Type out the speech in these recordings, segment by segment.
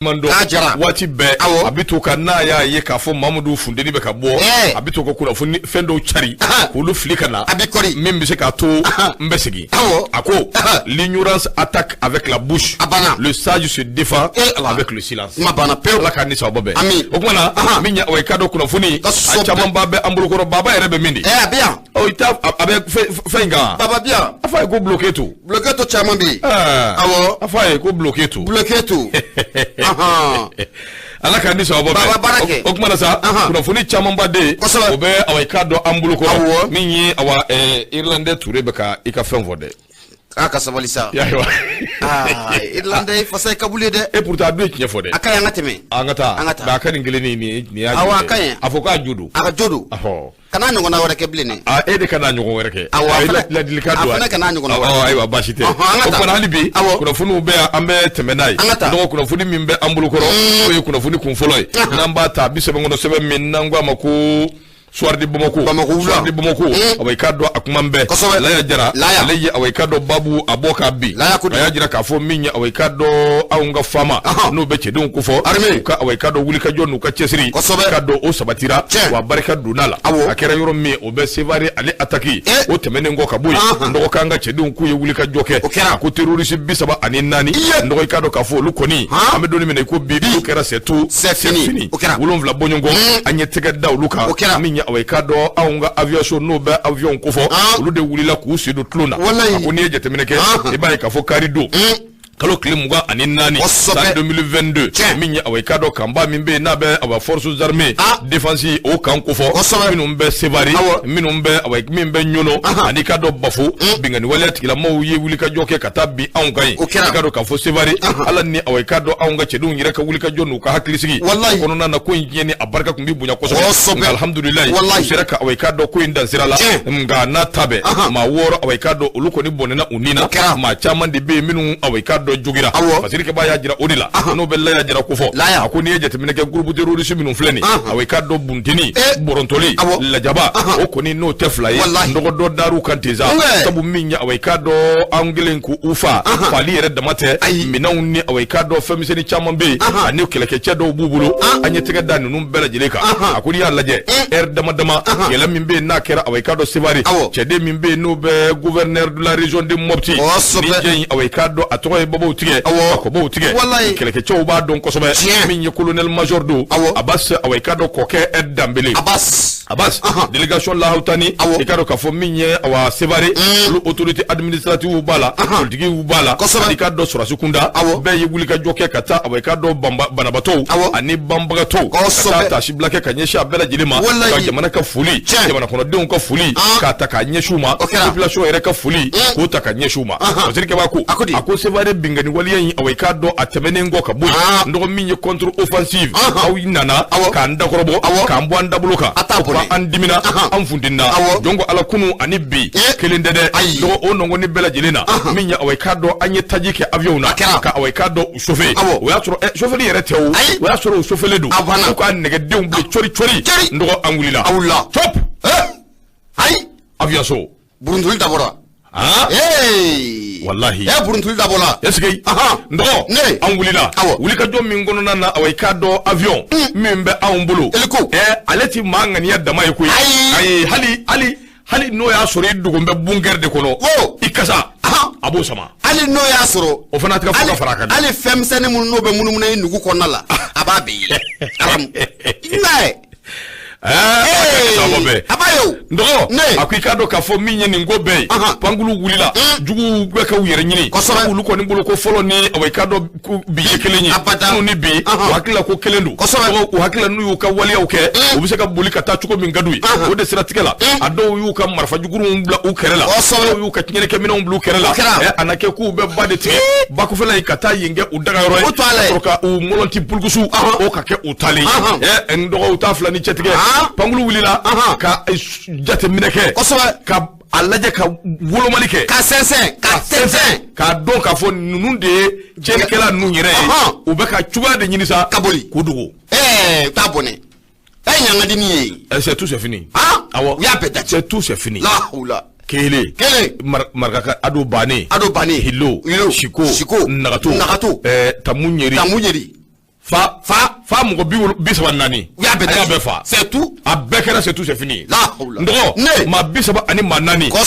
mando wati be abito ka na ya ye ka fo Mamadou Fundeni be ka bo abito ko kula funi fendo chari ko lu flika na abikori même se ka to mbesigi ako l'ignorance attaque avec la bouche le sage se défend avec le silence mabana pe la kan ni sa bobe o kuma na minya o kado kula funi achama babe ambulu ko baba ere be mindi bien o ita avec fenga baba bien afa ko bloquer tout chama bi afa ko bloquer tout ala kan ni so bobe o kuma na sa kula funi chama mbade obe o kado ambulu ko minyi awa irlandais touré beka ika fenvode aka sabalisa irlandais fasa kabule de et pourtant do kinya fode akaya ngateme angata ba kan ngileni ni ya awa kan afoka judo aka judo kana nyongo na wore ke blini ede kana nyongo wore ke la delicado afana kana nyongo na wore aywa bashite o kana halibi kuna funu be ambe temenai ndo kuna funu mimbe ambulu koro o kuna funu kunfoloi namba ta bisebe ngono sebe minangwa maku Soirdi Bomoko away kado akumambe la ya jara leye away kado babu aboka bi la ya jira ka fo minya away kado aunga fama no beche don kufo ka away kado wuli ka jonu ka chesri kado o sabatira wa barika dunala akera yoro mi obe sevari ale ataki o temene ngo kabuyi ndo kanga chedun ku ye wuli ka joke ko terroriste bisaba aninani ndo kado ka fo lukoni amedoni mene ko bi kera setu fini wulon vla bonyongo anyetega daw luka minya away kado aunga aviation no ba avion kufo ulude wulila ku sidu tluna akoni ejete meneke ibai ka fo karido kalo klimuga aninani sa 2022 minya away kado kamba mimbe na be aba forces armées défensive o kan kufo minumbe sevari minumbe away mimbe nyono ani kado bafu bingani walet kila mawu ye wulika joke katabi aungai kado ka fo sevari ala ni away kado aunga chedun yire ka wulika jonu ka haklisigi kono na ko nyeni abarka kumbi bunya koso alhamdulillah siraka away kado ko indan sirala nga na tabe ma woro away kado uluko ni bonena unina ma chaman de be minu away kado jogira fasiri ke ba ya jira odila no bella ya jira kufo akoni ejete mineke groupe terroriste minu fleni away kado buntini borontoli la jaba okoni no teflay ndogo do daru kanteza tabu minya away kado angelenku ufa fali yere damate minawni away kado femiseni chamambe ani keleke chedo bubulo anyetega danu num bela jileka akoni ya laje dama yela mimbe na kera away kado sivari chede mimbe no be gouverneur de la région de Mopti ni away kado atoy bobo tige ko bobo tige keleke chow ba don ko sobe min colonel major do Abbas away kado koke dambele Abbas délégation la hautani e kado ka fo minye awa sevare l'autorité administrative bala politique bala e kado sura sukunda be yeguli ka joke kata away kado banabato ani bambagato kata ta shiblake kanyesha bela jilima ka jamana ka fuli jamana kono de on ka fuli kata ka nyeshuma population ere ka fuli ko ta ka nyeshuma ozirike ba ko ako sevare bingani waliyan away kado atemene ngo ka buyi ndo minye contre offensive awinana ka ndakorobo ka mbwanda buluka kwa andimina amfundina jongo ala kunu anibi kelendede do onongo ni bela jelena minya away kado anye tajike aviona ka away kado chauffeur o ya tro chauffeur yere tew o ya tro chauffeur ledu ko an nege de umble chori ndo angulila top aviaso burundul dabora wallahi burundul dabora eske ndo angulila wulika do mingono nana away kado avion mimbe aumbulu aleti mangani ya dama yiku hali no ya soro dugumbe bunker de kono ikasa abo sama ali no ya soro o fana tika foka faraka ali femsene mun no be munumune nugu konala ababe aram inai abayo ndo akwikado ka fo minye ni ngobe pangulu wulila jugu gweka uyere nyini ulu ko ni bulu ko folo ni away kado biye kelenyi no ni bi wakila ko kelendu o hakila nu yu ka wali awke o bise ka bulika ta chuko min gadui o de siratikela ado yu ka marfa juguru mbla u kerela o yu ka nyene ke mina mblu kerela anake ku be badeti baku fela ikata yenge udaga roy o ka u molonti bulgusu o ka ke utali ndo utafla ni chetige pangulu wulila ka jate mineke ka alaje ka wolo malike ka sensen ka don ka fo nununde jenkela nunyere o be ka chuba de nyinisa kaboli kudugo tabone nyanga dini c'est tout c'est fini awo ya peta c'est tout c'est fini la hula kele maraka ado bane hillo shiko nagato tamunyeri fa mɔgɔ bi saba nani ya bɛ fa c'est tout a bɛɛ kɛra c'est tout c'est fini la ndɔgɔ ne ma bi saba ani ma nani ko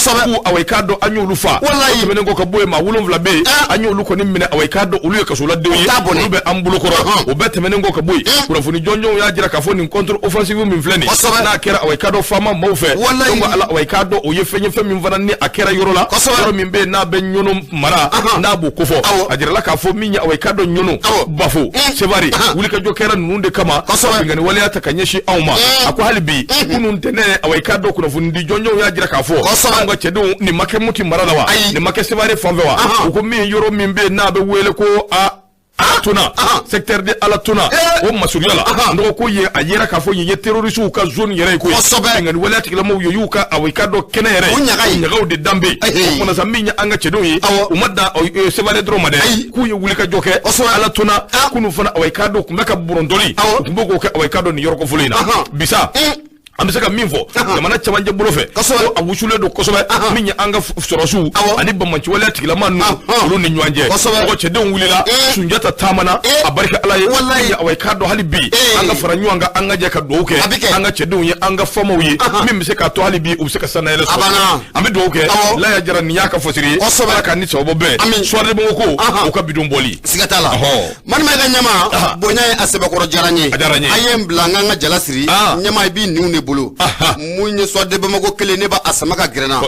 awai ka dɔ an y'olu fa wallahi tɛmɛnen ko ka bɔ yen ma 7 bɛ yen an y'olu kɔni minɛ awai ka dɔ olu ye kasoladenw ye olu bɛ an bolo kɔrɔ o bɛɛ tɛmɛnen ko ka bɔ yen kunnafoni jɔnjɔnw y'a jira k'a fɔ nin contre offensive min filɛ nin n'a kɛra awai ka dɔ faama maaw fɛ donc ala awai ka dɔ o ye fɛn ye fɛn min fana ni a kɛra yɔrɔ la yɔrɔ min bɛ yen n'a bɛ ɲɔnɔ mara n'a b'o kofɔ a jirala k'a fɔ min ye awai ka dɔ ɲɔnɔ bafo sevari wulikajɔ kɛra ninnu de kama bingani waleya ta ka ɲɛsin anw ma a ko hali bi kunun tɛnɛ awai ka dɔ kunnafoni di jɔnjɔnw y'a jira k'a fɔ anw ka cɛdenw nin ma kɛ muti mara la wa nin ma kɛ sevari fan fɛ wa u ko min yɔrɔ min bɛ yen n'a bɛ wele ko Tuna secteur de ala Tuna o masuruya la ndo ko ye a yera k'a fɔ ye terroriste ka zone yɛrɛ ko ngani wala tigilamaw ye y'u ka awai ka dɔ kɛnɛ yɛrɛ ɲagaw de danbe o fana sa min ye an ka cɛdenw ye u ma da sevalet dɔrɔn ma dɛ k'u ye wuli ka jɔ kɛ ala Tuna kunu fana awai ka dɔ tun bɛ ka burundɔli u tun b'o kɛ awai ka dɔ nin yɔrɔ kofɔlen in na bisa an bɛ se ka min fɔ jamana cɛmancɛ bolo fɛ ko a wusulen don kosɛbɛ min ye an ka sɔrɔsiw ani bamanciwaleya tigilama ninnu olu ni ɲɔgɔn cɛ mɔgɔ cɛdenw wulila Sunjata taamana a barika ala ye awai ka dɔ hali bi an ka fara ɲɔgɔn kan an ka jɛ ka dugawu kɛ an ka cɛdenw ye an ka famaw ye min bɛ se k'a to hali bi u bɛ se ka sanayɛlɛ sɔrɔ an bɛ dugawu kɛ Laya Jara nin y'a ka fɔsiri ye ala k'a ni sababa bɛɛ suwaden ko u ka bidon bɔli siga t'a la manima ka ɲɛma bonya ye a sɛbɛkɔrɔ diyara n ye a ye n bila an ka jala siri ɲɛma i b'i niw ne bolo mun ye soit de Bamako kelen ne ba a sama ka gɛrɛna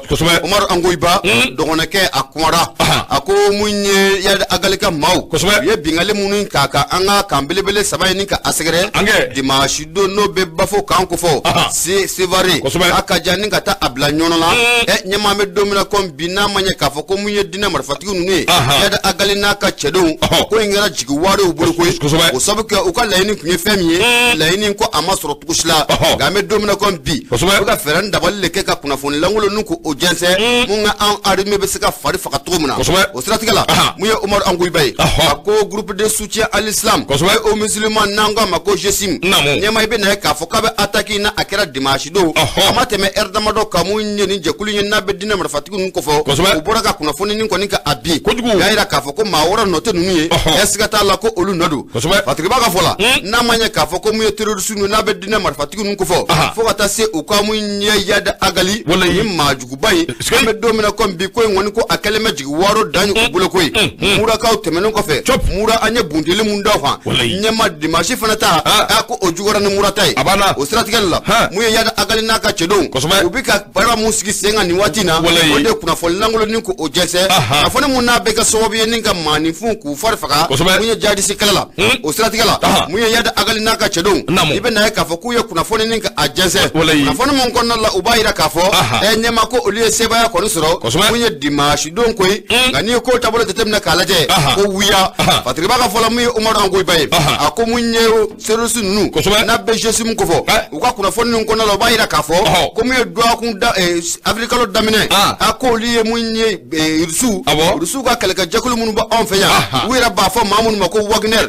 Umaru Angoyiba dɔgɔnɔkɛ a kumara a ko mun ye ya agalika maaw ye bingale minnu k'a ka an ka kan belebele saba ye ni ka a sɛgɛrɛ dimanche don n'o bɛ bafo kan ko fɔ Sevare a ka jan ni ka taa a bila ɲɔgɔn la ɲɛmaa bɛ don min na ko bi n'a ma ɲɛ k'a fɔ ko mun ye diinɛ marifatigi ninnu ye ya agali n'a ka cɛdenw ko in kɛra jigi wariw bolo koyi o sabu kɛ u ka laɲini tun ye fɛn min ye laɲini ko a ma sɔrɔ cogo si la nka an bɛ don min na ko bi u ka fɛɛrɛ dabali le kɛ ka kunnafoni lankolon nu ko o jɛnsɛn mun ka an armée bɛ se ka fari faga cogo min na o siratigɛ la mun ye Umaru Angoyiba ye a ko groupe de soutien à l'islam o musulman n'an ko a ma ko GESIM ɲɛma i bɛ na ye k'a fɔ k'a bɛ attaque n'a a kɛra dimanche don a ma tɛmɛ heure damadɔ kan mun ye nin jɛkulu ye n'a bɛ diinɛ marifatigi ninnu kɔfɛ u bɔra ka kunnafoni nin kɔni ka a bin y'a jira k'a fɔ ko maa wɛrɛ nɔ tɛ ninnu ye siga t'a la ko olu nɔ don fatigiba ka fɔ la n'a ma ɲɛ k'a fɔ ko mun ye terroriste ninnu n'a bɛ diinɛ marifatigi ninnu kɔfɛ fo ka taa se u ka mun ɲɛ yada agali ni maajuguba ye an bɛ don min na ko bi ko in kɔni ko a kɛlen bɛ jigi wɔɔrɔ dan u bolo ko ye murakaw tɛmɛnen kɔfɛ mura an ye bundeli mun da kan ɲɛma dimanche fana ta a ko o jugɔra ni mura ta ye o siratigɛ la mun ye yada agali n'a ka cɛdenw u bɛ ka baara mun sigi sen kan nin waati in na o de kunnafoni lankolon ni ko o jɛsɛ kunnafoni mun n'a bɛ kɛ sababu ye ni ka maaninfin k'u fari faga mun ye jadisi kɛlɛ la o siratigɛ la mun ye yada agali n'a ka cɛdenw i bɛ na ye k'a fɔ k'u ye kunnafoni ni ka a jɛsɛ kunnafoni mun kɔnɔna la u b'a jira k'a fɔ ɲɛma ko olu ye sebaya kɔni sɔrɔ mun ye dimanche don koyi nka n'i ye ko taabolo jateminɛ k'a lajɛ ko wuya fatigiba ka fɔla mun ye Umaru Angoyiba ye a ko mun ye terroriste ninnu n'a bɛ GESIM ko fɔ u ka kunnafoni ninnu kɔnɔna la u b'a jira k'a fɔ ko mun ye dɔgɔkun avril kalo daminɛ a ko olu ye mun ye Rusiw ka kɛlɛkɛjɛkulu minnu bɛ anw fɛ yan u yɛrɛ b'a fɔ maa minnu ma ko Wagner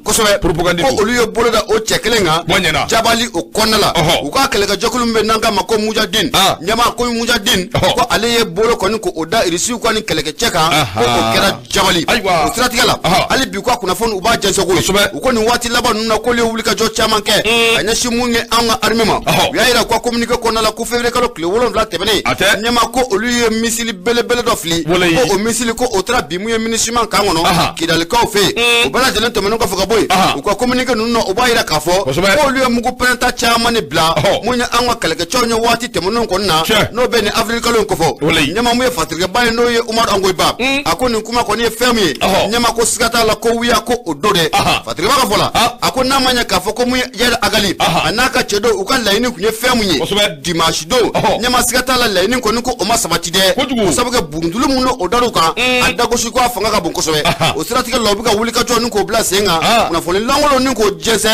kosɛbɛ ko olu ye bolo da o cɛ kelen kan Jabali o kɔnɔna la u ka kɛlɛkɛjɛkulu min bɛ n'an k'a ma ko Mujahideen ɲɛma ko Mujahideen ko ale ye bolo kɔni ko o da Rusiw ka ni kɛlɛkɛcɛ kan ko o kɛra Jabali o siratigɛ la hali bi u ka kunnafoni u b'a jɛnsɛn ko u ko nin waati laban ninnu na k'olu ye wulikajɔ caman kɛ ka ɲɛsin mun ye an ka armée ma u y'a jira ko communiqué kɔnɔna la ko février kalo tile 7 tɛmɛnen ɲɛma ko olu ye misili belebele dɔ fili ko o misili ko o taara bi mun ye MINUSMA kan kɔnɔ Kidalikaw fɛ yen o bɛɛ lajɛlen tɛmɛnen kɔfɛ ka bɔ yen u ka communiqué ninnu na u b'a jira k'a fɔ ko olu ye mugu pɛrɛnta caman de bila mun ye an ka kɛlɛkɛcɛw ye waati tɛmɛnenw kɔni na n'o bɛ nin avril kalo in kɔfɛ ɲɛma mun ye fatigɛba ye n'o ye Umaru Angoyiba a ko nin kuma kɔni ye fɛn min ye ɲɛma ko siga t'a la ko wuya ko o do dɛ fatigiba ka fɔ la a ko n'a ma ɲɛ k'a fɔ ko mun ye yɛrɛ agali a n'a ka cɛ dɔw u ka laɲini tun ye fɛn mun ye dimanche don ɲɛma siga t'a la laɲini kɔni ko o ma sabati dɛ o sabu kɛ burunduli mun o dar'u kan a dagosi ko a fanga ka bon kosɛbɛ o siratigɛ la u bɛ ka wulikajɔ ni k'o bila sen kan kunnafoni lankolon ni k'o o jese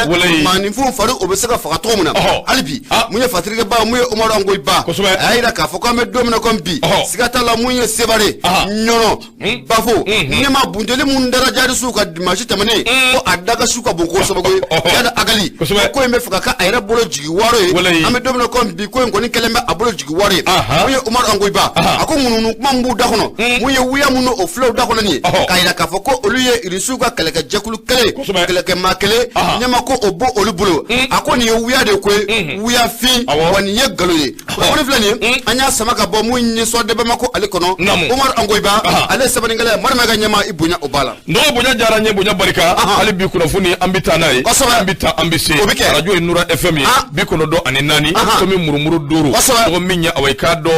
manifun faru o be se ka faga to mun na alibi mun ye fatirike ba mun ye Umaru Angoyi ba ayira ka fo ko me domina ko bi sigata la mun ye sebare nyono bafo ni ma bundeli mun daraja su ka dimashi tamane ko adaga su ka bonko so bago ya agali ko me faga ka ayira bolo jigi waro ame domina ko bi ko ngoni kelembe abolo jigi waro mun ye Umaru Angoyi ba ako mununu kuma mbu da kono mun ye wiya mun o flow da kono ni kayira ka fo ko oluye irisu ka keleke jekulu kele keleke makele nyama ko obo olubulo ako ni wiya de ko wiya fi wani ye galoye ko flani anya sama ka bo mun ni so de ba mako ale kono Umaru Angoyi ba ale sabani ngale marma ga nyama ibunya obala ndo bunya jara nye bunya barika ale bi kuno funi ambita nai ambita ambisi radio Nura FM bi kuno do aninani to mi murumuru duru to minya aweka do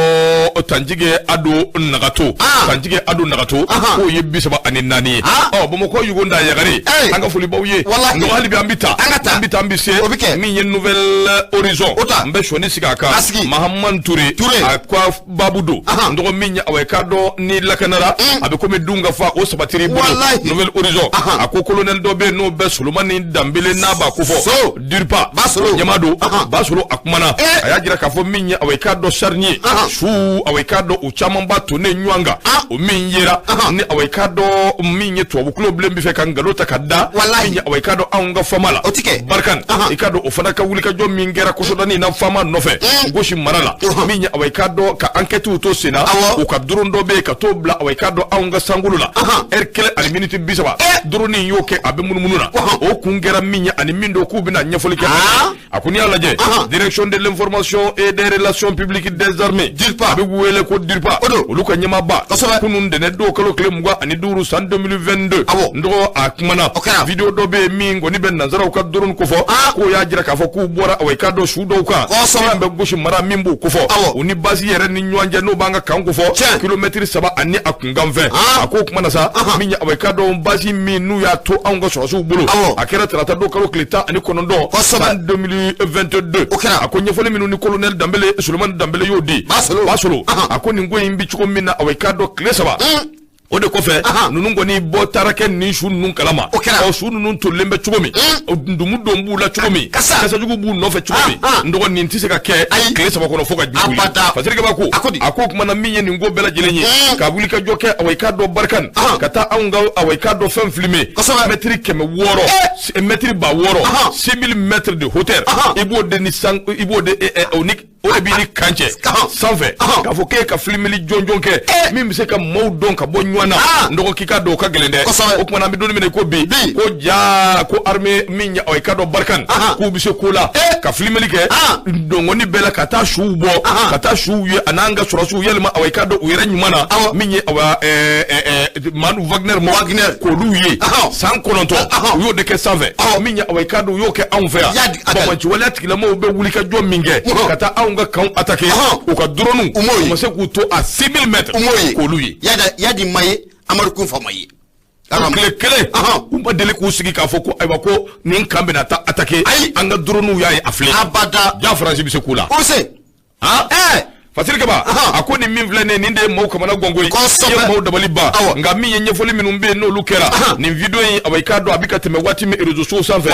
tanjige ado nagato tanjige ado nagato ko yebbi saba aninani bo mo ko yugonda yagari anga fuli bawye ndo ali bi ambita ambisi minya nouvelle horizon mbe shoni sikaka Mahamman Touré akwa babudo ndo minya aweka do ni lakanara abe ko me dunga fa o sabatiri bo nouvelle horizon ako colonel dobe no be Solomani Dambele na ba ko fo dirpa nyamado basolo akumana aya jira ka fo minya aweka do charnier shu aweka do uchama bato ne nywanga o minyera ni aweka do minye to bu club lembi fe kan galota kadda minya aweka do aunga famala barkan ikado ofana ka wulika jo mingera ko sodani na fama nofe goshi marala minya aweka do ka enquête to sina o ka durundo be ka to bla aweka do aunga sangulula erkele al minute bisaba duruni yoke abe munmununa o kungera minya ani mindo ku bina nyafolike akuni alaje direction de l'information et des relations publiques des armées dirpa be wele ko dirpa oluka nyama ba kunun de ne do kalo kle mugwa ani duru san 2022 ndo akmana video do be mingo ni ben nazara ko durun ko fo ko ya jira ka fo ku bora aweka do shudo ka be goshi mara mimbu ko fo oni basi yere ni nywanja no banga kan ko fo kilometre saba ani akungam 20 ako kuma sa minya aweka do basi minu ya to anga so so bulu akera trata do kalo kleta ani kono do san 2022 ako nyefole minu ni colonel Dambele Solomani Dambele yodi basolo ako ni ngo imbi chuko mina aweka do klesaba o de ko fe nunu ngoni bo tarake ni shu nun kalama o shu nun to lembe chugomi ndumu dombu la chugomi kasa jugu bu no fe chugomi ndo ni ntise ka ke klesa ba ko no foka jibuli fasirike ba ko ako kuma na minye ni ngo bela jelenye ka buli ka joke aweka do barkan kata aunga aweka do fem filmé metri keme woro metri ba woro 6000 mètres de hauteur ibo de ni sang ibo de onik o bi ni kanche sanfe ka foke ka filmé li jonjonke mimi se ka mawdon ka bo wana ndoko kika do ka gelende o kuma na bidoni mene ko bi ko ja ko armée minya o kado barkan ko bi se kula ka filmelike ndongo ni bela kata shubo kata shuye ananga surasu yelma o kado o yera nyumana minye awa Manu Wagner ko luye san kononto yo de ke save minya o kado yo ke enfer ba manchi wala tikila mo be wulika jo minge kata aunga kan attaquer o ka dronu mo se ko to a 6000 mètres ko luye yadi maye Amadu kun famaye kele umba dele ko sigi ka foko aywa ko nin kambe na ta attaquer anga dronu yayi afle abada ja France bi se kula o se fasirike ba akoni min vlene ninde mo kamana gongoyi ye mo dabali ba nga mi yenye foli minumbe no lukera ni video yi aweka do abika teme wati me rezo so sanfe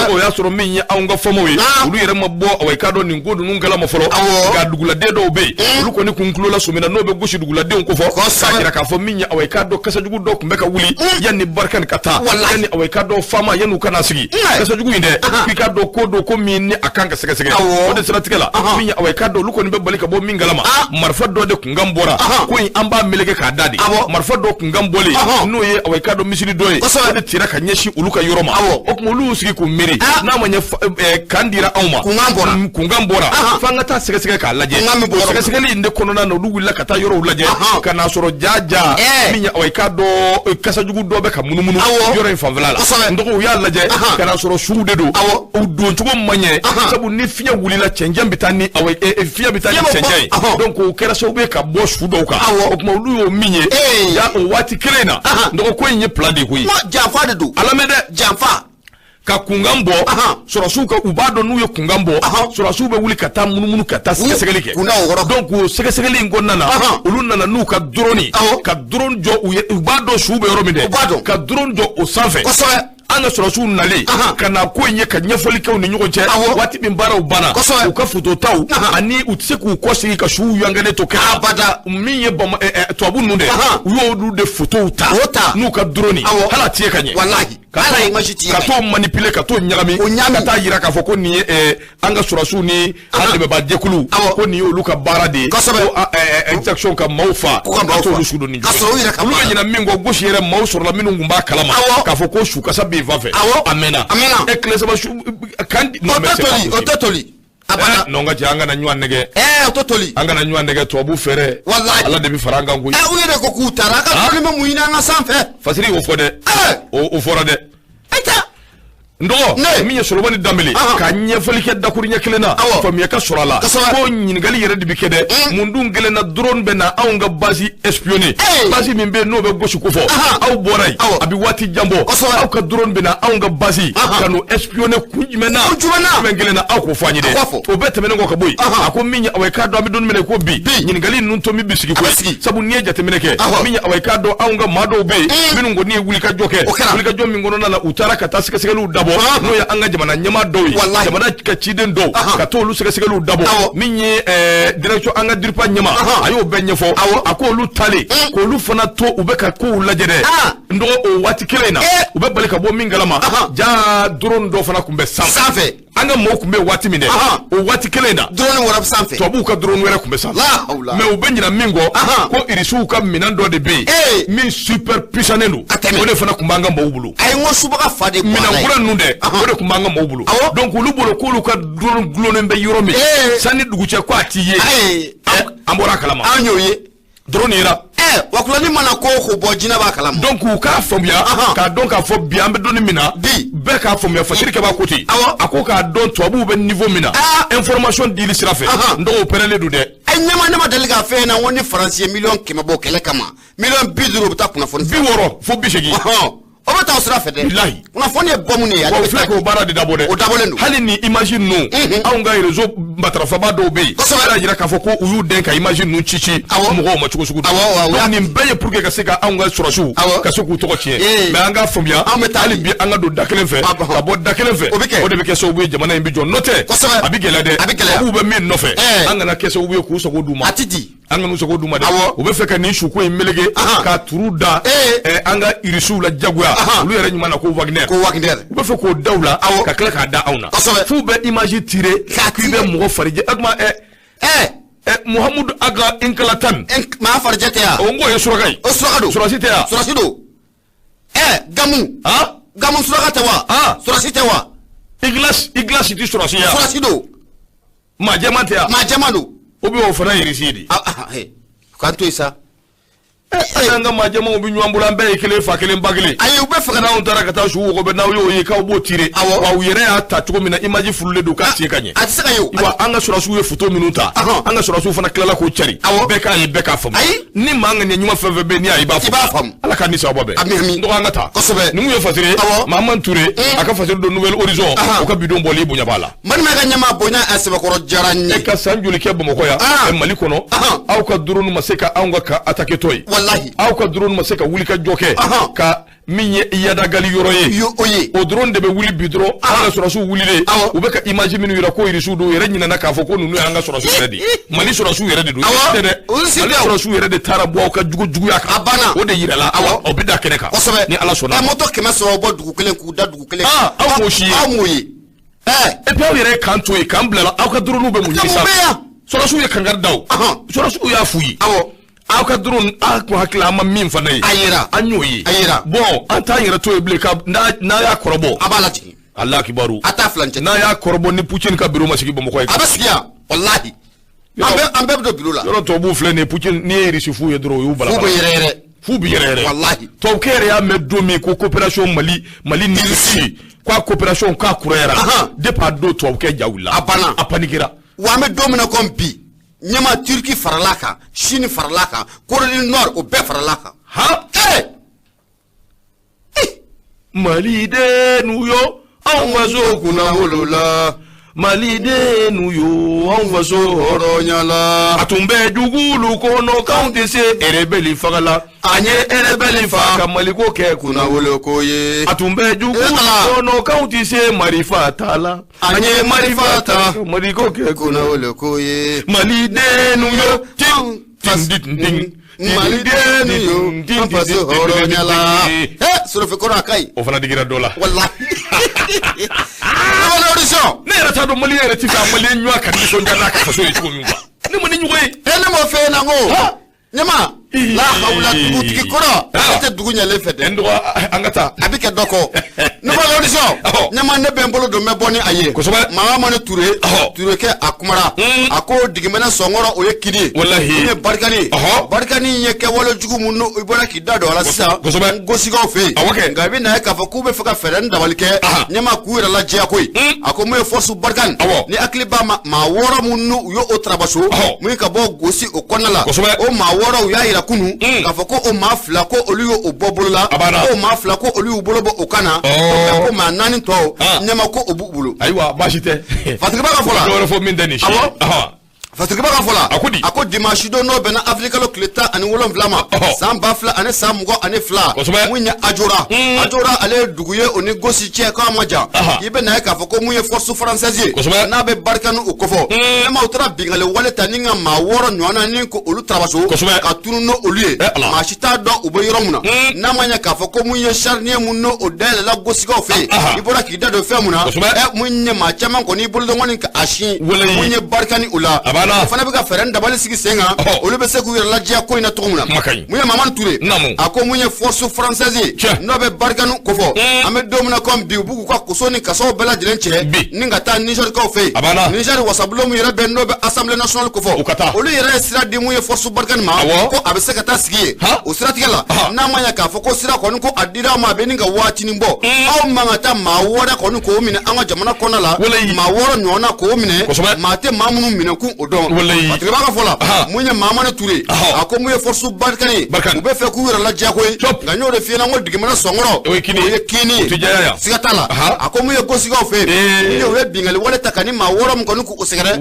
o ya soro min ya aunga fomoyi ulu yere mabbo aweka do ni ngodu nungala mafolo ga dugula de do be luko ni kunklo la sumina no be goshi dugula de onko fo sakira ka fo min ya aweka do kasa jugu do kumbeka wuli yani barkan kata yani aweka do fama yanu kana sigi kasa jugu inde pika do ko min ni akanga sege o de stratikala min ya aweka do luko ni be balika bo mingala marfa do de kungam bora ko in amba meleke ka dadi marfa do kungam bole no ye aweka do misiri do ye de tira ka nyeshi uluka yoroma o ko ulu sigi ku miri na manya kandira awma kungam bora fanga ta sege ka laje sege li inde kono na no du willa kata yoro laje kana soro jaja minya aweka do kasa jugu do be ka munumunu yoro in favela ndo ya laje kana soro shude do o do chugo manye sabu ni fiya wulila chenjam bitani awe fiya bitani chenjai donc o kera so be ka bo shudo ka o kuma lu yo minye ya o wati krena ndo ko nyi plade ko yi janfa de do alamede janfa ka kungambo sorasuka ubado nuyo kungambo sorasube wuli kata munumunu kata segeselike donc segesegeli ngonnana ulunana nu ka drone jo ubado shube yoromide ka drone jo o sanfe anga surasu nale kana ko nye ka nyefoli ka ni nyugo je wati min bara ubana uka futo taw ani utse ku ko sigi ka shu yangane to ka abada minye bam to abu nunde yo du de futo ta nu ka droni hala tie kanye wallahi kala imagiti ka to manipuler ka to nyagami ka ta yira ka foko ni anga surasu ni hande be ba dekulu ko ni yo luka bara de ko injection ka maufa ka to lu sudo ni lu nyina mingo goshi yere mausur la minu ngumba kalama ka foko shu ka sabe va faire amena eklesa ba shu kandi no ototoli abana nonga janga na nywa nege ototoli anga na nywa nege to abu fere wallahi ala de bi faranga ngui uyede ko kutara ka tulima muina nga sanfe fasiri o fode o forade eta ndo miye solomani dambele ka nyefali ke dakuri nyakelena famiya ka sorala ko nyingali yere de bikede mundu ngelena drone be na awnga basi espionner basi mimbe no be goshi ko fo aw boray abi wati jambo aw ka drone be na awnga basi kanu espionner kunjimena ngelena aw ko fanyide o bete menengo ka boy ako minya away ka do abi don mene ko bi nyingali nun to mi bisiki ko sabu nie jate meneke minya away ka do awnga mado be minungo ni wuli ka joke wuli ka jommi ngono na utara ka tasika sigelu dabo no ya anga jamana nyama doyi jamana ka chiden do ka to lu sega dabo minye direction anga dirpa nyama ayo benye fo ako lu tale ko lu fana to ube ka ko lajede ndo o wati kelena ube balika bo mingalama ja drone do fana kumbe sanfe anga mo kumbe wati mine o wati kelena drone wala sanfe to bu ka drone wala kumbe sanfe me ube nyina mingo ko irisu ka minando de be min super puissanelu o le fana kumbanga mbawulu ay ngo subaka fade ko mina ngura nunde ode kumbanga mobulu donc lu bolo ko lu ka drone glonen be yoromi sani duguche ko atiye ambora kalama anyoye drone ira wakulani mana ko bojina ba kalama donc ka fomya ka donc ka fo bi ambe doni mina be ka fomya fasiri ke ba koti ako ka don to abu be niveau mina information di li sirafe ndo operele du de nyama nama daliga fe na woni français million kemabo kele kama million bidro buta kuna fon bi woro fo bi shegi o bata usra fede billahi una foni e bomuni ya o fleko bara de dabode o dabole ndu hali ni imagine no aunga rezo batrafa ba do be ala jira ka foko uyu den ka imagine no chichi mugo ma chuko sugu ni mbeye pour que ka seka aunga surashu ka suku to ko chie me anga fomia hali bi anga do dakelen fe ka bo dakelen fe o de be ke so bu jamana mbi jon note abigela de abu be min no fe anga na kese ubu ku so go duma atidi anga no so go duma de o be fe ka ni shuko imelege ka turuda anga irisu la jagwa lu yere nyuma na ko Wagner be fe ko dawla ka kala ka da auna fu be image tiré ka be mo farije adma Muhammad aga inkalatan ma farjete ya o ngo yesuragay o suragado surasite ya surasido gamu suragata wa surasite wa iglas ti surasiya surasido ma jamante ya ma jamano obi o fana yirisidi kanto isa anga majama obi nyambula mbe kele fa kele mbagile ayi ube fa na on tara kata shu ko be na yo yi ka obo tire wa uyere ata tuko mina image fulule do ka tie kanye atisaka yo wa anga sura su ye photo minuta anga sura su fana kala ko chari be ka fam ni manga ni nyuma feve be ni ayi ba fam ala ka ni sa bobe ndo anga ta ni mu yo fasire maman touré aka fasire do nouvelle horizon o ka bidon boli bunya bala man me ga nyama bonya aseba ko jaranye ka sanjuli ke bo mako ya mali kono aw ka durunu maseka anga ka atake toy aw ka drone ma se ka wuli ka joke ka minye yada gali yoroye o drone de be wuli bidro ala surasu wuli de o be ka image minu yira ko irisu do yere nyina na ka foko nunu anga surasu yere de mali surasu yere de do mali surasu yere de tarabu ka jugu ya ka o de yira la o be da kene ka ni ala sona moto kema so bo dugu kelen ku da dugu kelen aw moyi e pe yere kanto e kambla aw ka drone be mu yisa surasu ye kangar daw surasu ya fuyi aw ka drone ko hakla ma min fa nay ayira anyoyi bon anta yira to eble ka na ya korobo abalati Allah kibaru ata flanche na ya korobo ni puchin ka biro masiki bomo koy abasiya wallahi ambe do biro la yoro to bu fle ne puchin ni eri sifu ye dro yu bala fu bi yere wallahi to kere ya medomi ko coopération mali ni ci kwa coopération ka kurera de pa do to ke jawula apanikira wa me domina kompi nyama Turki faralaka Chine faralaka Corée du Nord o be faralaka Mali de nuyo anwazo kuna holola malidenu yo an faso hɔrɔnyala a tun bɛ dugulu kɔnɔ k'anw tɛ se erebeli fagala an ye erebeli fa ka maliko kɛ kunna wolo ko ye a tun bɛ dugulu kɔnɔ k'anw tɛ se marifa ta la an ye marifa ta ka maliko kɛ kunna wolo ko ye malidenu yo tin malidenu yo tin faso hɔrɔnyala sorofe kɔrɔ akai o fana digira dɔ la wallahi ne yɛrɛ t'a dɔn mali yɛrɛ ti ka mali ɲɔ ka nisɔndiya n'a ka faso ye cogo min quoi ne ma ni ɲɔgɔn ye ne m'o fɛ na ko ɲama la hawla dugutigi kɔrɔ a tɛ dugu ɲɛlen fɛ dɛ an ka taa a bɛ kɛ dɔ kɔ ne b'a audition ɲama ne bɛ n bolo don n bɛ bɔ ni a ye kosɛbɛ Mahamani Ture kɛ a kumara a ko digimɛnɛ sɔnkɔrɔ o ye kidi ye wallahi ye barikani ye kɛwale jugu mun i bɔra k'i da don a la sisan gosigaw fɛ yen nka i bɛ na ye k'a fɔ k'u bɛ fɛ ka fɛɛrɛ ni dabali kɛ ɲama k'u yɛrɛ lajɛya koyi a ko mun ye force barikani ni hakili b'a ma maa wɔɔrɔ minnu u y'o tarabaso mun ka bɔ gosi o kɔnɔna la o maa wɔɔrɔ u y'a yira kunu k'a fɔ ko o maa fila ko olu y'o bɔ bolo la ko maa fila ko olu y'u bolo bɔ o kan na ko maa naani tɔ ɲama ko o b'u bolo ayiwa baasi tɛ Fatigiba ka fɔ la dɔwɛrɛ fɔ min tɛ nin si Fatigiba ka fɔ la a ko dimanche don n'o bɛnna Afrique kalo tile 17 ma san 2000 ani san 22 mun ye Ajora ale ye dugu ye o ni gosi cɛ k'a ma jan i bɛ na ye k'a fɔ ko mun ye force française ye n'a bɛ barikani o kɔfɔ nema u taara bingale wale ta ni ka maa 6 ɲɔgɔnna ni ko olu tarabaso ka tunu n'olu ye maa si t'a dɔn u bɛ yɔrɔ min na n'a ma ɲɛ k'a fɔ ko mun ye charnier mun n'o dayɛlɛla gosigaw fɛ yen i bɔra k'i da don fɛn mun na mun ye maa caman kɔni i bolo dɔn kɔni ka a sin mun ye barikani o la o fana bɛ ka fɛɛrɛ dabali sigi sen kan olu bɛ se k'u yɛrɛ lajɛya ko in na cogo min na mun ye Mahamani Ture a ko mun ye force française ye n'o bɛ barikani kofɔ an bɛ don min na comme bi u b'u ka kuso ni kasaw bɛɛ lajɛlen cɛ ni ka taa Nigerikaw fɛ yen Niger wasabulon min yɛrɛ bɛ n'o bɛ Assemblée nationale kofɔ olu yɛrɛ ye sira di mun ye force barikani ma ko a bɛ se ka taa sigi ye o siratigɛ la n'a ma ɲɛ k'a fɔ ko sira kɔni ko a dira ma a bɛ ni ka waatinin bɔ aw man ka taa maa wɛrɛ kɔni k'o minɛ an ka jamana kɔnɔna la maa 6 ɲɔgɔnna k'o minɛ maa tɛ maa minnu minɛ kun o dɔn Fatigiba ka fɔ la mun ye Mahamani Ture a ko mun ye force barikani ye u bɛ fɛ k'u yɛrɛ lajɛya koyi nka n y'o de f'i ɲɛna n ko digimɛnɛ sɔnkɔrɔ o ye kini ye siga t'a la a ko mun ye gosigaw fɛ yen u ye bingali wale ta ka ni maa 6 min kɔni k'u sɛgɛrɛ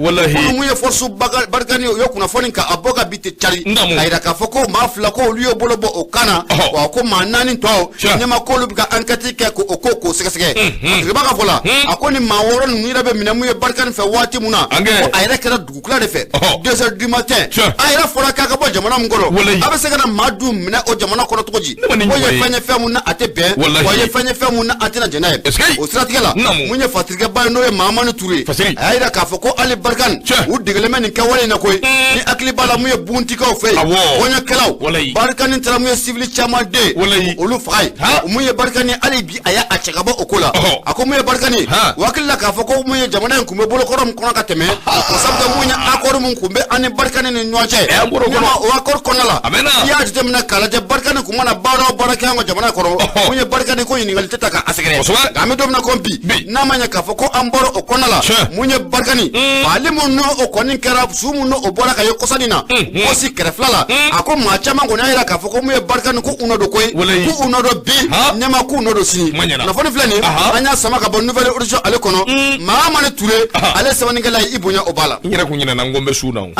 mun ye force barikani u ye kunnafoni k'a bɔ ka bi tɛ cari k'a jira k'a fɔ ko maa 2 ko olu ye bolo bɔ o kan na wa ko maa 4 tɔ ɲɛma k'olu bɛ ka enquête kɛ k'o sɛgɛsɛgɛ Fatigiba ka fɔ la a ko ni maa 6 ninnu yɛrɛ bɛ minɛ mun ye barikani fɛ waati mun na ko a yɛrɛ kɛra dugukila de fɛ 2h du matin a yɛrɛ fɔra k'a ka bɔ jamana min kɔrɔ a bɛ se ka na maa du minɛ o jamana kɔrɔ cogo di ko ye fɛn ye fɛn mun na a tɛ bɛn wa ye fɛn ye fɛn mun na a tɛna jɛn'a ye o siratigɛ la mun ye Fatigaba ye n'o ye Mahamani Ture a y'a yira k'a fɔ ko ali barikani u degelen bɛ nin kɛwale in na koyi ni hakili b'a la mun ye buntikaw fɛ yen kɔɲɔkɛlaw barikani taara mun ye civil caman den olu faga ye mun ye barikani hali bi a y'a cɛ ka bɔ o ko la a ko mun ye barikani o hakili la k'a fɔ ko mun ye jamana in kun bɛ bolokɔrɔ min kɔnɔ ka tɛmɛ o sabu mun ye accord mun kun bɛ ani barikani ni ɲɔgɔn cɛ o accord kɔnɔna la i y'a jateminɛ k'a lajɛ barikani kun mana baara o baara kɛ an ka jamana kɔrɔ mun ye barikani ko ɲininkali tɛ ta k'a sɛgɛrɛ nka an bɛ don min na ko bi n'a ma ɲɛ k'a fɔ ko an bɔra o kɔnɔna la mun ye barikani ale mun n'o kɔni kɛra su mun n'o bɔra ka ye kɔsani na gosi kɛrɛfɛla la a ko maa caman kɔni y'a yira k'a fɔ ko mun ye barikani ko u nɔ don koyi k'u nɔ don bi ɲɛma k'u nɔ don sini kunnafoni filɛ nin an y'a sama ka bɔ nouvelle audition ale kɔnɔ Mahamani Ture ale sɛbɛnnikɛla ye i bonya o b'a la n yɛrɛ kun ɲinɛna n ko n bɛ su na o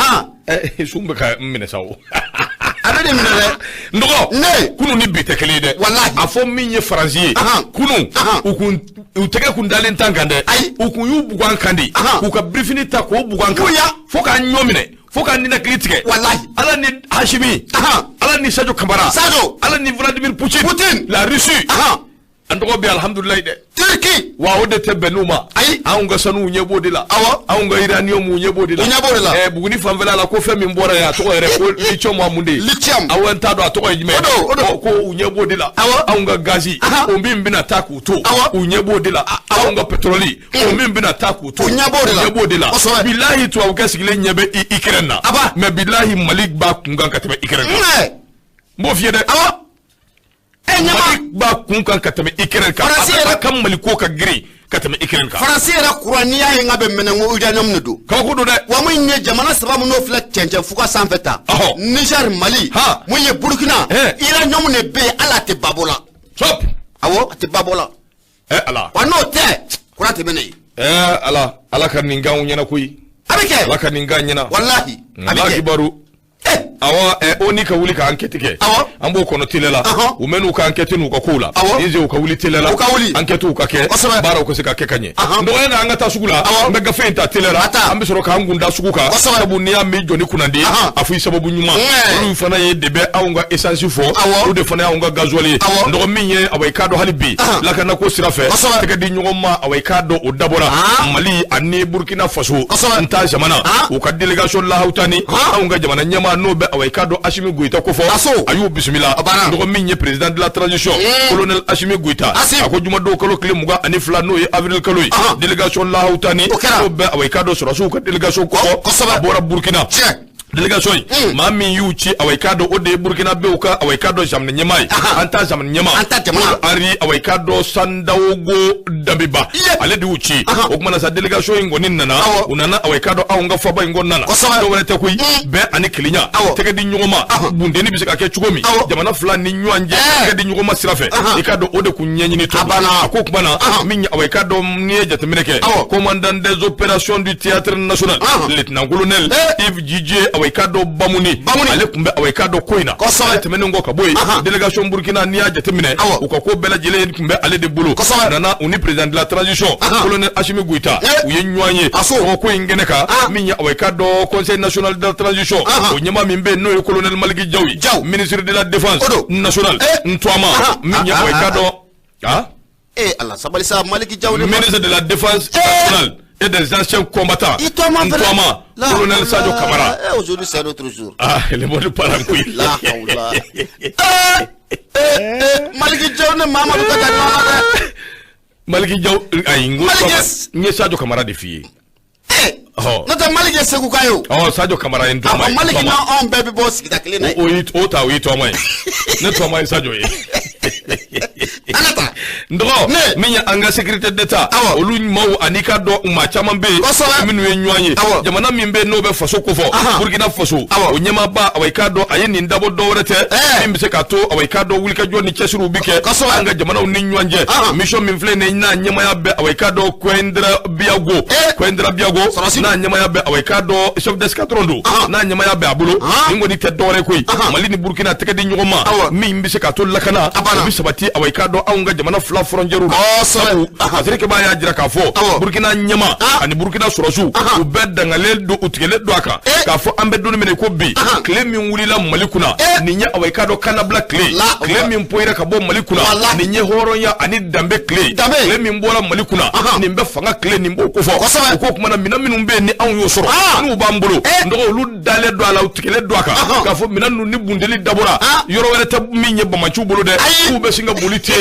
su bɛ ka n minɛ sa o a bɛ nin minɛ dɛ n dɔgɔ ne kunu ni bi tɛ kelen ye dɛ walahi a fɔ min ye Faransi ye kunu u tɛgɛ kun dalen tan kan dɛ u kun y'u bugu an kan de k'u ka birifini ta k'o bugu an kan fo k'a ɲɔ minɛ fo k'a ninakili tigɛ walahi ala ni Hashimi ala ni Sadio Kamara ala ni Vladimir Poutine la Russie an tɔgɔ bɛ alhamdulilayi dɛ Turki wa o de tɛ bɛn n'u ma ayi anw ka sanuw ɲɛ b'o de la anw ka uranium ɲɛ b'o de la Buguni fanfɛla la ko fɛn min bɔra yen a tɔgɔ yɛrɛ ko lithium mun de awɔ n t'a dɔn a tɔgɔ ye jumɛn ko u ɲɛ b'o de la anw ka gazi o min bɛna taa k'u to u ɲɛ b'o de la anw ka pétrole o min bɛna taa k'u to u ɲɛ b'o de la bilahi tubabukɛ sigilen ɲɛ bɛ Ukraine na mais bilahi Mali b'a kun kan ka tɛmɛ Ukraine kan n b'o f'i ye dɛ Mali b'a kun kan ka tɛmɛ Ukraine kan a ka Mali ko ka girin ka tɛmɛ Ukraine kan Faransi yɛrɛ kura n'i y'a ye n ka bɛ minɛ n ko uranium de don kabako don dɛ wa mun ye jamana 3 min n'o filɛ cɛncɛn fuga sanfɛ ta Niger Mali mun ye Burkina uranium de bɛ yen hali a tɛ babo la awɔ a tɛ babo la ala wa n'o tɛ kura tɛmɛ ne ye ala ka nin gan ɲɛna koyi abike ala ka nin gan ɲɛna wallahi abike kibaru awa oni ka wuli ka enquête kɛ an b'o kɔnɔ télé la u mɛn'u ka enquête n'u ka kow la ize u ka wuli télé la enquête u ka kɛ baaraw ka se ka kɛ ka ɲɛ dɔgɔya na an ka taa sugu la an bɛ gafe in ta télé la an bɛ sɔrɔ k'an kun da sugu kan sabu n'i y'a min jɔni kunnandi a fɔ i sababu ɲuman olu fana ye de bɛ anw ka essence fɔ olu de fana y'anw ka gasoil ye dɔgɔ min ye awa i k'a dɔn hali bi lakana ko sira fɛ tɛgɛ di ɲɔgɔn ma awa i k'a dɔn o dabɔra Mali ani Burkina Faso n ta jamana u ka délégation lahawtani anw ka jamana ɲɛmaa n'o bɛ awa i k'a dɔn Assimi Goïta ko fɔ a y'u bisimila dɔgɔ min ye président de la transition colonel Assimi Goïta a ko jumadon kalo tile 22 n'o ye avril kalo ye délégation lahawtani n'o bɛ awa i k'a dɔn sɔrɔsiw ka délégation kɔfɔ a bɔra Burkina délégation yi maa min y'u ci awa i k'a dɔn o de ye Burkina bew ka awa i k'a dɔn jamana ɲɛmaa ye an ta jamana ɲɛmaa ari awa i k'a dɔn Sandaogo Dabiba ale de y'u ci o kumana sa délégation in kɔni nana u nana awa i k'a dɔn anw ka faba in kɔnɔna na dɔw wɛrɛ tɛ koyi bɛn ani kelenya tɛgɛ di ɲɔgɔn ma bundeni bɛ se ka kɛ cogo min jamana fila ni ɲɔgɔn cɛ tɛgɛ di ɲɔgɔn ma sira fɛ i k'a dɔn o de kun ɲɛɲini to a ko kumana min awa i k'a dɔn n'i ye jateminɛ kɛ commandant des opérations du théâtre national lieutenant colonel Yves Djidje awa i k'a dɔn Bamuni ale tun bɛ awa i k'a dɔn ko in na ale tɛmɛnen kɔ ka bɔ yen délégation Burkina n'i y'a jateminɛ u ka ko bɛɛ lajɛlen tun bɛ ale de bolo nana u ni président de la transition colonel Assimi Goïta u ye ɲɔgɔn ye o ko in kɛnɛ kan min ye awa i k'a dɔn conseil national de la transition o ɲɛmaa min bɛ yen n'o ye colonel Maliki Diaw ye ministre de la défense nationale Ntwama min ye awa i k'a dɔn Allah sabali sa Maliki Diaw ministre de la défense nationale et des anciens combattants Ntwama colonel Sadio Kamara aujourd'hui c'est notre jour le monde parle en couille la hawla Maliki Diaw ne Mamadou Kata Maliki Diaw ay ngo Sadio Kamara de fille nota Maliki Sekou Kayo Sadio Kamara en Ntwama Maliki na on bébé boss kita kile na o ta o Ntwama ne Ntwama Sadio ye anata ndogo minya anga sécurité d'état olu maw anika do ma chaman be minu ye ɲɔgɔn ye jamana min be no be faso ko fɔ Burkina Faso o ɲɛma ba awa i k'a dɔn a ye nin dabɔ dɔ wɛrɛ tɛ min bɛ se k'a to awa i k'a dɔn wulikajɔ ni cɛsiriw bi kɛ an ka jamanaw ni ɲɔgɔn cɛ mission min filɛ nin n'a ɲɛmaya bɛ awa i k'a dɔn Koindra Biago n'a ɲɛmaya bɛ awa i k'a dɔn chef d'escadron do n'a ɲɛmaya bɛ a bolo nin kɔni tɛ dɔ wɛrɛ koyi Mali ni Burkina tɛgɛ di ɲɔgɔn ma min bɛ se k'a to lakana o bi sabati awa i k'a dɔn anw ka jamana fila frontière sabu Afrique b'a y'a jira k'a fɔ Burkina ɲɛma ani Burkina sɔrɔsiw u bɛɛ dangalen do u tigɛlen do a kan k'a fɔ an bɛ don min ko bi tile min wulila Mali kunna nin ye awa i k'a dɔn kanabila tile min poyira ka bɔ Mali kunna nin ye hɔrɔnya ani danbe tile min bɔra Mali kunna nin bɛ fanga tile nin b'o ko fɔ u ko kumana minɛn minnu bɛ yen ni anw y'o sɔrɔ n'u b'an bolo nɔgɔ olu dalen do a la u tigɛlen do a kan k'a fɔ minɛn ninnu ni bundeli dabɔra yɔrɔ wɛrɛ tɛ min ye Bamaciw bolo dɛ k'u bɛ sin ka boli ten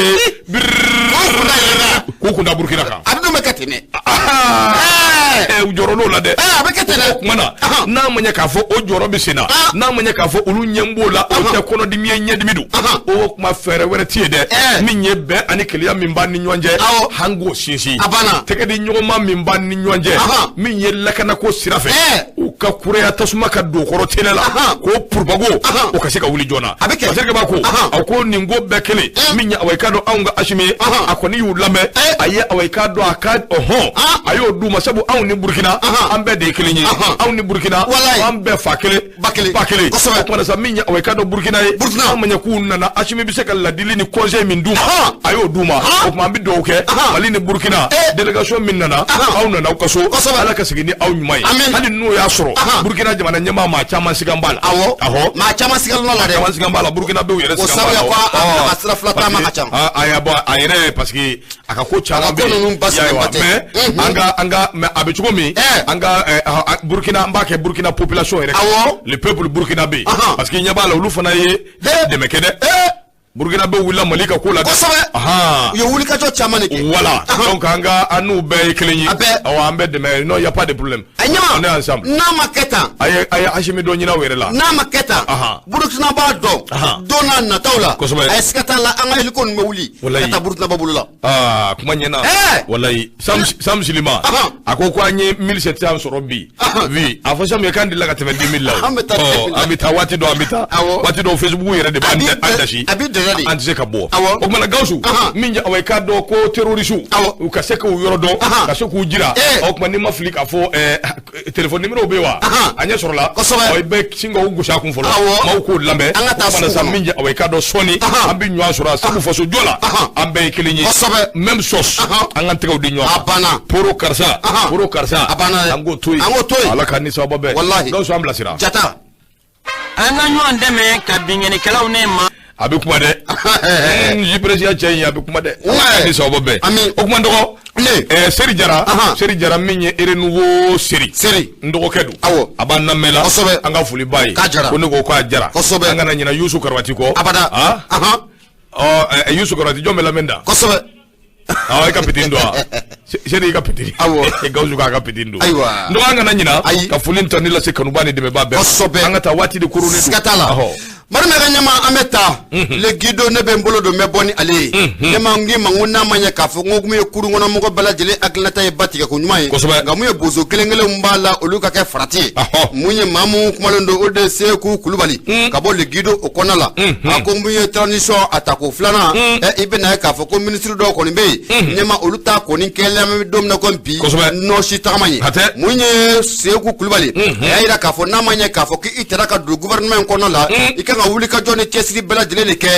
k'u kunda Burkina kan a bɛ dɔn bɛ kɛ ten dɛ u jɔrɔ n'o la dɛ a bɛ kɛ ten dɛ o kumana n'a ma ɲɛ k'a fɔ o jɔrɔ bɛ sen na n'a ma ɲɛ k'a fɔ olu ɲɛ b'o la o tɛ kɔnɔdimi ye ɲɛdimi do o kuma fɛɛrɛ wɛrɛ t'i ye dɛ min ye bɛn ani kelenya min b'a ni ɲɔgɔn cɛ han k'o sinsin tɛgɛ di ɲɔgɔnma min b'a ni ɲɔgɔn cɛ min ye lakanako sira fɛ u ka kuraya tasuma ka don kɔrɔ télé la k'o purubago o ka se ka wuli joona parce que b'a ko a ko nin ko bɛɛ kelen min ye awa i k'a dɔn anw ka Assimi a kɔni y'u lamɛn a ye awa i k'a dɔn a ka a y'o d'u ma sabu anw ni Burkina an bɛɛ de ye kelen ye anw ni Burkina an bɛɛ fa kelen ba kelen o kumana sa min ye awa i k'a dɔn Burkina ye an ma ɲɛ k'u nana Assimi bɛ se ka ladili ni conseil min d'u ma a y'o d'u ma o kuma an bɛ dugawu kɛ Mali ni Burkina délégation min nana aw nana aw ka so Ala ka segin ni aw ɲuman ye hali n'o y'a sɔrɔ Burkina jamana ɲɛmaa maa caman sigan b'a la maa caman sigan la dɛ caman sigan b'a la Burkina bɛ u yɛrɛ sigan b'a la a sira fila taama ka ca a y'a bɔ a yɛrɛ parce que a ka ko caman bɛ yen mais a bɛ cogo min an ka Burkina an b'a kɛ Burkina population yɛrɛ le peuple Burkina bɛ yen parce que ɲɛ b'a la olu fana ye dɛmɛ kɛ dɛ Burkina bɛ wulila Mali ka ko la u ye wulikajɔ caman de kɛ voilà donc an n'u bɛɛ ye kelen ye an bɛɛ dɛmɛ non y a pas de problème a ɲɛma on est ensemble n'a ma kɛ tan a ye Assimi dɔ ɲini aw yɛrɛ la n'a ma kɛ tan Burkina b'a dɔn don n'a nataw la a ye siga t'a la an ka hélico ninnu bɛ wuli ka taa Burkina ba bolo la kuma ɲɛna walayi Sam Silima ako ko anye 1700 soro bi vi afosha me kan dilla ka tebe 2000 la amita wati do Facebook yere de bande andashi anti ka bo o mana gawsu minja away ka do ko terrorisu o ka se ko yoro do ka se ko jira o kuma ni maflik afo telephone numéro be wa anya soro la o be singo gusha kun folo ma ko lambe mana sa minja away ka do soni ambi nywa soro sabu foso jola ambe kelinyi même sauce anga tega di nywa poro karsa ango toy ala kanisa babe do so ambla sira jata anga nywa ndeme ka bingeni kala unema abi kuma de ji president chen abi kuma de kanisa babe o kuma ndoko seri jara minye ere nouveau seri ndoko kedu abana mela anga fuli bayi ko ne ko ajara anga na nyina yusu karwati ko abada yusu karwati jomela menda ay kapitini do seri kapitini gawzu ka kapitini do ndo anga na nyina ka fulinta nila se kanubani de me babe anga ta wati de kurune do marme ganyama ameta le gido ne be mbolo do me boni ale ne mangi manguna manya ka fu ngum ye kuru ngona mo bala jele aklata e batika ko nyumai ngamu ye bozo kelengele mbala oluka ke frati munye mamu kumalondo ode se ku kulubali ka bo le gido okonala akombu ye transition atako flana ibena ka fu ko ministre do ko nimbe nyama oluta ko ni kele me dom na kompi no shi tamani munye se ku kulubali ira ka fu na manya ka fu ki itara ka do gouvernement konala ikanga wuli ka jone kesri bela jele ke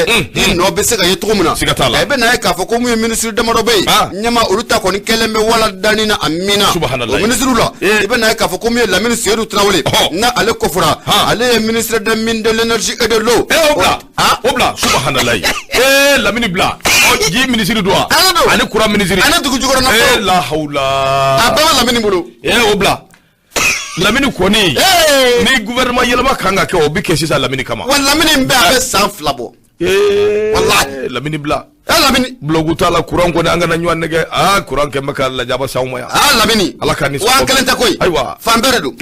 no be se ga yetumuna ebe na ka fo ko mu ministre de marobe nyama uruta ko ni keleme wala danina amina o ministre la ebe na ka fo ko mu la ministre Seydou Traoré na ale kofura ale ministre de mine de l'énergie et de l'eau obla subhanallah la mini bla ji ministre do ale kura ministre ana dugu jugoro na la haula abama la mini bulu obla lamini koni ni gouvernement yelama kanga ke obi ke sisa lamini kama wala lamini mbe abe san flabo wallahi lamini bla lamini blogu tala kuran ko anga na nywan nege kuran ke maka la jaba sawma ya lamini ala kan ni wa kalenta koy aywa fambere do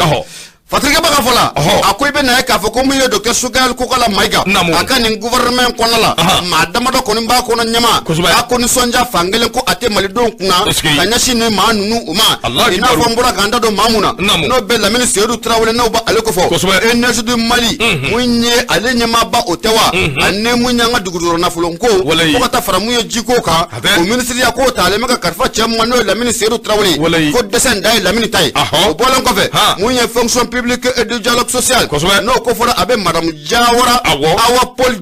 Fatrika baka fola akoy be na ka fo ko mu yo docteur Sugal ko kala maiga aka ni gouvernement ko la madama do ko ni ba ko na nyama akoni sonja fangele ko ate mali don kuna kanya shine ma nunu uma ina fo mbura ganda do mamuna no be la mini Seydou Traoré no ba ale ko fo energie du Mali munye ale nyama ba otewa anne munya nga dugudoro na fulon ko ko ta fara mu yo jiko ka o ministre ya ko ta ale maka karfa chamma no la mini Seydou Traoré ko desen dai la mini tay o bolon ko fe munye fonction publique et de dialogue social no ko fora abe madame Jawara awa Paul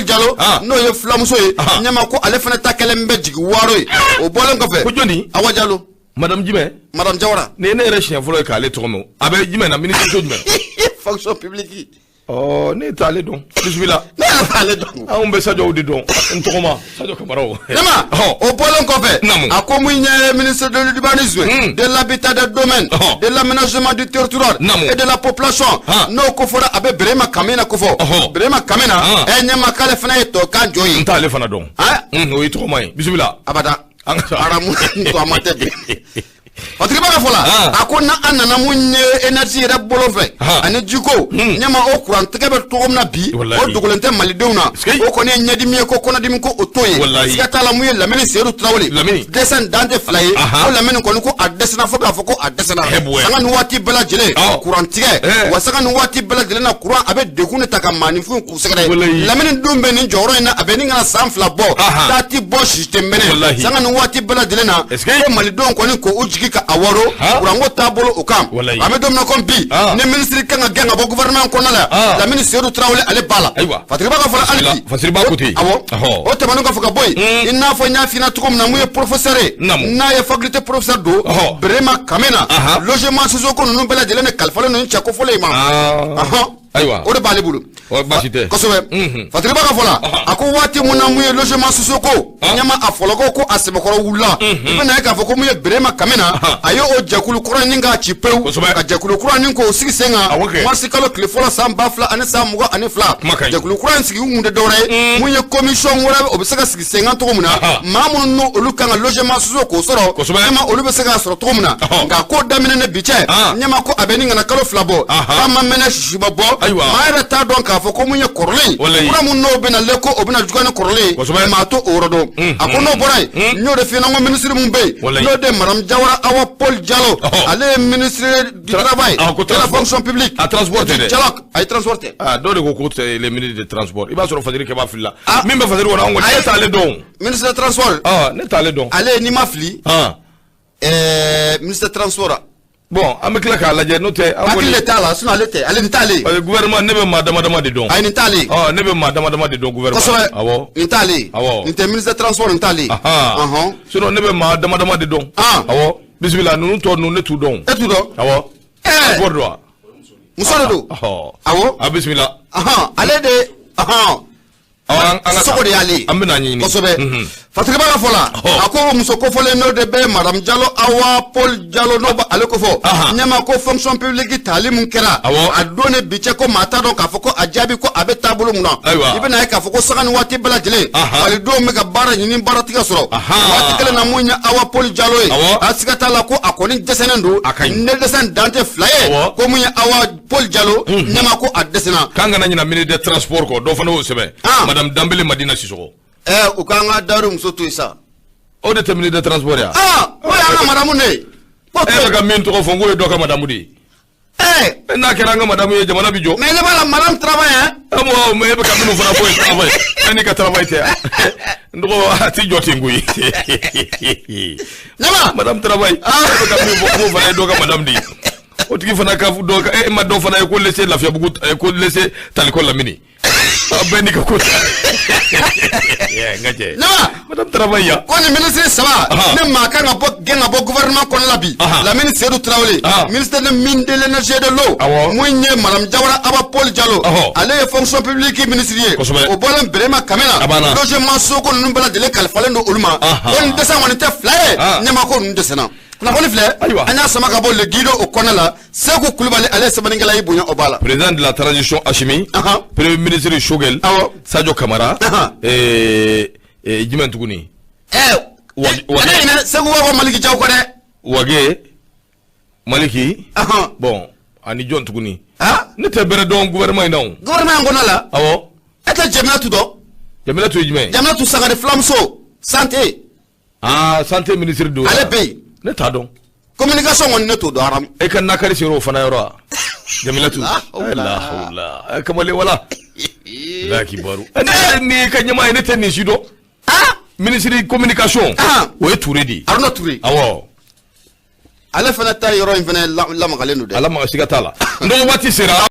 Diallo no ye flamuso ye nyama ko ale fana takelembe jigi waro o bolen ko fe ko joni awa Diallo madame Jawara ne re chien folo ka le tourno abe jime na ministre jime fonction publique ne tale don bismillah ne tale don on be sadio di don ntoma sadio kamaro nama o bolon ko fe akomu nye ministre de l'urbanisme de l'habitat des domaines de l'aménagement du territoire et de la population no ko fora abe brema kamena ko fo brema kamena nyama kale fana to kan joyi ntale fana don o yito mai bismillah abada aramu to amate Patrick baka fola akona anana munye energy re bolo fe ani jiko nyama o kuran tege be togom na bi o dugulente malidewna o kone nyadi mi ko kona dimi ko otoye skata la muye lamini Seydou Traoré desen dande flaye o lamini ko ko adesna fo ka fo ko adesna sanga nu wati bela jele kuran tege wa sanga nu wati bela jele na kuran abe dekune taka manifu ku segere lamini dumbe ni joro ina abe ni ngana sanfla bo dati bo system mene sanga nu wati bela jele na o malidon ko ni ko ujiki ka awaro kurango tabolo okam ame domna kompi ne ministre kanga ganga bo gouvernement ko nala la ministre Seydou Traoré ale bala Fatriba ka fala alki Fatriba kuti o te manuka fuka boy inna fo nya fina tukom na muye professeur na ye faculté professeur do brema kamena logement sozoko no bela jele ne kalfale no chako fole imam aywa o de bale bulu o basite kosobe Fatriba ka fala ako wati muna muye logement sozoko nyama afologo ko asebokoro wula bena ka fo ko muye brema kamena ayo o jakulu kura ninga chipeu ka jakulu kura ninko sigi senga marsi kalo klefola samba fla ane sa mugo ane fla jakulu kura sigi ngunde dore munye commission wora obisaka sigi senga to muna mamun no olukanga logement sozo ko soro ma olubesaka soro to muna nga ko damine ne biche nyama ko abeninga na kalo flabo kama mena shishiba bo maira ta donc fɔ ko mun ye kɔrɔlen kura mun n'o bɛna leko o bɛna juguya ni kɔrɔlen maa to o yɔrɔ dɔn a ko n'o bɔra yen n y'o de f'i ɲɛna ko ministre mun bɛ yen n'o de madame Jawara Awa Paul Diallo ale ye ministre du travail de la fonction publique a transport tɛ dɛ a ye transport tɛ dɔw de ko tɛ le ministre de transport i b'a sɔrɔ fajiri kɛba fili la min bɛ fajiri kɔnɔ an kɔni ne t'ale dɔn ministre de transport ne t'ale dɔn ale n'i ma fili ministre de transport bon an bɛ tila k'a lajɛ n'o tɛ an kɔni hakili t'a la sinon ale tɛ ale nin t'ale parce que gouvernement ne bɛ maa dama de dɔn ayi nin t'ale ne bɛ maa dama de dɔn gouvernement kosɛbɛ awɔ nin t'ale nin tɛ ministre de transport nin t'ale sinon ne bɛ maa dama de dɔn awɔ bisimila ninnu tɔ ninnu ne t'u dɔn e t'u dɔn awɔ transport don wa muso de don awɔ a bisimila ale de sogo de y'ale an bɛna ɲini kosɛbɛ Fatigiba ka fɔ la a ko muso kofɔlen n'o de bɛ madame Diallo Awa Paul Diallo n'o bɛ ale ko fɔ ɲɛma ko fonction publique tali mun kɛra a don ne bi cɛ ko maa t'a dɔn k'a fɔ ko a jaabi ko a bɛ taabolo mun na i bɛna ye k'a fɔ ko sanga ni waati bɛɛ lajɛlen hali don bɛ ka baara ɲini baaratigɛ sɔrɔ waati kelen na mun ye Awa Paul Diallo ye a siga t'a la ko a kɔni dɛsɛnen don ne dɛsɛ dan tɛ fila ye ko mun ye Awa Paul Diallo ɲɛma ko a dɛsɛna k'an kana ɲina ministre de transport kɔ dɔ fana y'o sɛbɛn madame Dambele Madina Sisoko u k'an ka Daouda muso to yen sa o de tɛ ministre de transport ya o y'an ka madamu de ye bɛ ka min tɔgɔ fɔ n ko ye dɔ ka madamu de ye n'a kɛra an ka madamu ye jamana bi jɔ mais ne b'a la madame travail mais e bɛ ka minnu fana fɔ ye travail ani ka travail tɛ n dɔgɔ a ti jɔ ten koyi madame travail e bɛ ka min fɔ k'o fana ye dɔ ka madamu de ye o tigi fana ka dɔ e ma dɔ fana ye ko laisser Lafiyabugu ko laisser Taliko Lamini bɛɛ n'i ka ko ta n ka cɛ madame travail ya ko ni ministre saba ne maa kan ka gɛn ka bɔ gouvernement kɔnɔ la bi Lamini Seydou Traoré ministre de mine de l'énergie et de l'eau mun ye madame Jawara Awa Paul Diallo ale ye fonction publique ministre ye o bɔlen Birama Kamena logement Soko ninnu bɛɛ lajɛlen kalifalen don olu ma ko nin dɛsɛ kɔni tɛ fila ye ɲɛma ko ninnu dɛsɛna kunnafoni filɛ an y'a sama ka bɔ le Guido o kɔnɔ la Seku Kulibali ale ye sɛbɛnnikɛla y'i bonya o b'a la président de la transition Assimi premier ministre Shogel Sadio Kamara jumɛn tuguni Seku b'a fɔ Maliki Jaw kɔ dɛ Wage Maliki bon ani jɔn tuguni ne tɛ bɛrɛ dɔn gouvernement in na o gouvernement in kɔnɔ la awɔ e tɛ Jaminatu dɔn Jaminatu ye jumɛn Jaminatu Sagare Fulamuso santé santé ministre don ale bɛ yen ne t'a dɔn communication kɔni ne t'o dɔn aramu e ka nakari sera o fana yɔrɔ wa Jamilatu la kamalen wala la kibaru ni ka ɲɛmaa ye ne tɛ nin si dɔn ministre communication o ye Touré de ye Aruna Touré awɔ ale fana ta yɔrɔ in fana lamagalen don dɛ ala maga siga t'a la n'o waati sera